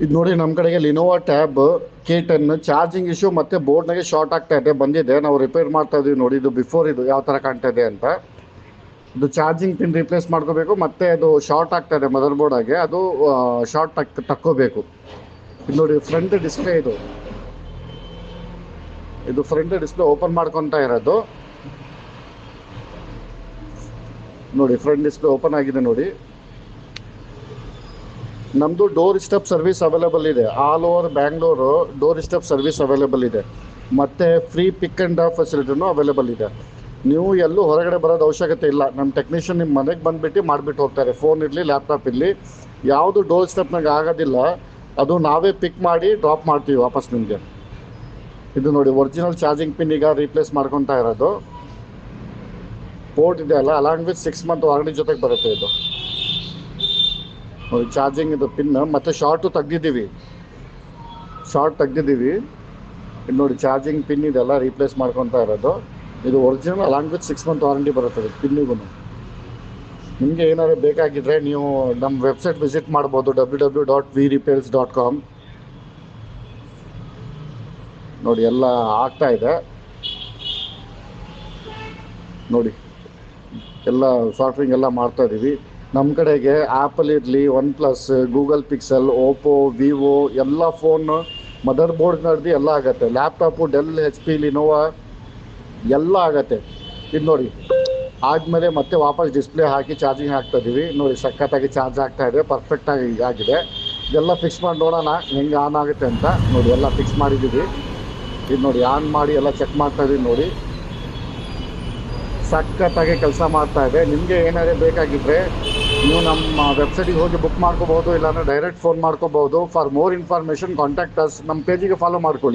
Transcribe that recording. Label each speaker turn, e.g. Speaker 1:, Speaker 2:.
Speaker 1: ಇದು ನೋಡಿ ನಮ್ಮ ಕಡೆಗೆ Lenovo tab K10 charging issue ಮತ್ತು ಬೋರ್ಡ್ನಾಗೆ ಶಾರ್ಟ್ ಆಗ್ತಾ ಇದೆ, ಬಂದಿದೆ. ನಾವು ರಿಪೇರ್ ಮಾಡ್ತಾ ಇದೀವಿ ನೋಡಿ. ಇದು ಬಿಫೋರ್ ಇದು ಯಾವ ಥರ ಕಾಣ್ತಾ ಇದೆ ಅಂತ. ಇದು ಚಾರ್ಜಿಂಗ್ ಪಿನ್ ರಿಪ್ಲೇಸ್ ಮಾಡ್ಕೋಬೇಕು, ಮತ್ತು ಅದು ಶಾರ್ಟ್ ಆಗ್ತಾ ಇದೆ ಮದರ್ ಬೋರ್ಡಾಗೆ, ಅದು ಶಾರ್ಟ್ ತಕ್ಕೋಬೇಕು. ಇದು ನೋಡಿ ಫ್ರಂಟ್ ಡಿಸ್ಪ್ಲೇ ಇದು ಫ್ರಂಟ್ ಡಿಸ್ಪ್ಲೇ ಓಪನ್ ಮಾಡ್ಕೊತಾ ಇರೋದು ನೋಡಿ. ಫ್ರಂಟ್ ಡಿಸ್ಪ್ಲೇ ಓಪನ್ ಆಗಿದೆ ನೋಡಿ. ನಮ್ಮದು ಡೋರ್ ಸ್ಟೆಪ್ ಸರ್ವಿಸ್ ಅವೈಲೇಬಲ್ ಇದೆ. All over Bangalore door step service available ಇದೆ, ಮತ್ತು ಫ್ರೀ ಪಿಕ್ ಆ್ಯಂಡ್ ಡ್ರಾಪ್ ಫೆಸಿಲಿಟಿನೂ ಅವೈಲೇಬಲ್ ಇದೆ. ನೀವು ಎಲ್ಲೂ ಹೊರಗಡೆ ಬರೋದು ಅವಶ್ಯಕತೆ ಇಲ್ಲ. ನಮ್ಮ ಟೆಕ್ನಿಷಿಯನ್ ನಿಮ್ಮ ಮನೆಗೆ ಬಂದುಬಿಟ್ಟು ಮಾಡಿಬಿಟ್ಟು ಹೋಗ್ತಾರೆ. ಫೋನ್ ಇರಲಿ, ಲ್ಯಾಪ್ಟಾಪ್ ಇರಲಿ, ಯಾವುದು ಡೋರ್ ಸ್ಟೆಪ್ನಾಗ ಆಗೋದಿಲ್ಲ, ಅದು ನಾವೇ ಪಿಕ್ ಮಾಡಿ ಡ್ರಾಪ್ ಮಾಡ್ತೀವಿ ವಾಪಸ್ ನಿಮಗೆ. ಇದು ನೋಡಿ ಒರಿಜಿನಲ್ ಚಾರ್ಜಿಂಗ್ ಪಿನ್ ಈಗ ರೀಪ್ಲೇಸ್ ಮಾಡ್ಕೊತಾ ಇರೋದು. ಪೋರ್ಟ್ ಇದೆ ಅಲ್ಲ, ಅಲಾಂಗ್ ವಿತ್ 6 ಮಂತ್ ವಾರಂಟಿ ಜೊತೆಗೆ ಬರುತ್ತೆ ಇದು ನೋಡಿ. ಚಾರ್ಜಿಂಗ್ ಇದು ಪಿನ್, ಮತ್ತು ಶಾರ್ಟ್ ತೆಗ್ದಿದ್ದೀವಿ. ಇದು ನೋಡಿ ಚಾರ್ಜಿಂಗ್ ಪಿನ್ ಇದೆಲ್ಲ ರೀಪ್ಲೇಸ್ ಮಾಡ್ಕೊತಾ ಇರೋದು. ಇದು original along with 6 month warranty ಬರುತ್ತೆ ಪಿನ್ನಿಗೂ. ನಿಮಗೆ ಏನಾದ್ರು ಬೇಕಾಗಿದ್ದರೆ ನೀವು ನಮ್ಮ ವೆಬ್ಸೈಟ್ ವಿಸಿಟ್ ಮಾಡ್ಬೋದು, www.vrepairs.com. ನೋಡಿ ಎಲ್ಲ ಆಗ್ತಾ ಇದೆ ನೋಡಿ. ಎಲ್ಲ ಸಾಫ್ಟ್ವೇರಿಂಗ್ ಎಲ್ಲ ಮಾಡ್ತಾ ಇದ್ದೀವಿ. ನಮ್ಮ ಕಡೆಗೆ ಆ್ಯಪಲ್ ಇರಲಿ, one plus, Google pixel, Oppo, Vivo ಎಲ್ಲ ಫೋನ್ ಮದರ್ ಬೋರ್ಡ್ ನಡೆದು ಎಲ್ಲ ಆಗುತ್ತೆ. ಲ್ಯಾಪ್ಟಾಪು ಡೆಲ್, HP, ಲಿನೋವಾ ಎಲ್ಲ ಆಗುತ್ತೆ. ಇದು ನೋಡಿ ಆದಮೇಲೆ ಮತ್ತೆ ವಾಪಸ್ ಡಿಸ್ಪ್ಲೇ ಹಾಕಿ ಚಾರ್ಜಿಂಗ್ ಹಾಕ್ತಾ ಇದ್ದೀವಿ ನೋಡಿ. ಸಖತ್ತಾಗಿ ಚಾರ್ಜ್ ಆಗ್ತಾ ಇದೆ, ಪರ್ಫೆಕ್ಟಾಗಿ ಆಗಿದೆ. ಇದೆಲ್ಲ ಫಿಕ್ಸ್ ಮಾಡಿ ನೋಡೋಣ ಹೆಂಗೆ ಆನ್ ಆಗುತ್ತೆ ಅಂತ ನೋಡಿ. ಎಲ್ಲ ಫಿಕ್ಸ್ ಮಾಡಿದ್ದೀವಿ. ಇದು ನೋಡಿ ಆನ್ ಮಾಡಿ ಎಲ್ಲ ಚೆಕ್ ಮಾಡ್ತಾ ಇದ್ದೀವಿ ನೋಡಿ. ಸಖತ್ತಾಗಿ ಕೆಲಸ ಮಾಡ್ತಾ ಇದೆ. ನಿಮಗೆ ಏನಾದರೂ ಬೇಕಾಗಿದ್ದರೆ ನೀವು ನಮ್ಮ ವೆಬ್ಸೈಟಿಗೆ ಹೋಗಿ ಬುಕ್ ಮಾಡ್ಕೋಬೋದು, ಇಲ್ಲಾಂದರೆ ಡೈರೆಕ್ಟ್ ಫೋನ್ ಮಾಡ್ಕೋಬೋದು. For more information contact us. ನಮ್ಮ ಪೇಜಿಗೆ ಫಾಲೋ ಮಾಡ್ಕೊಳ್ಳಿ.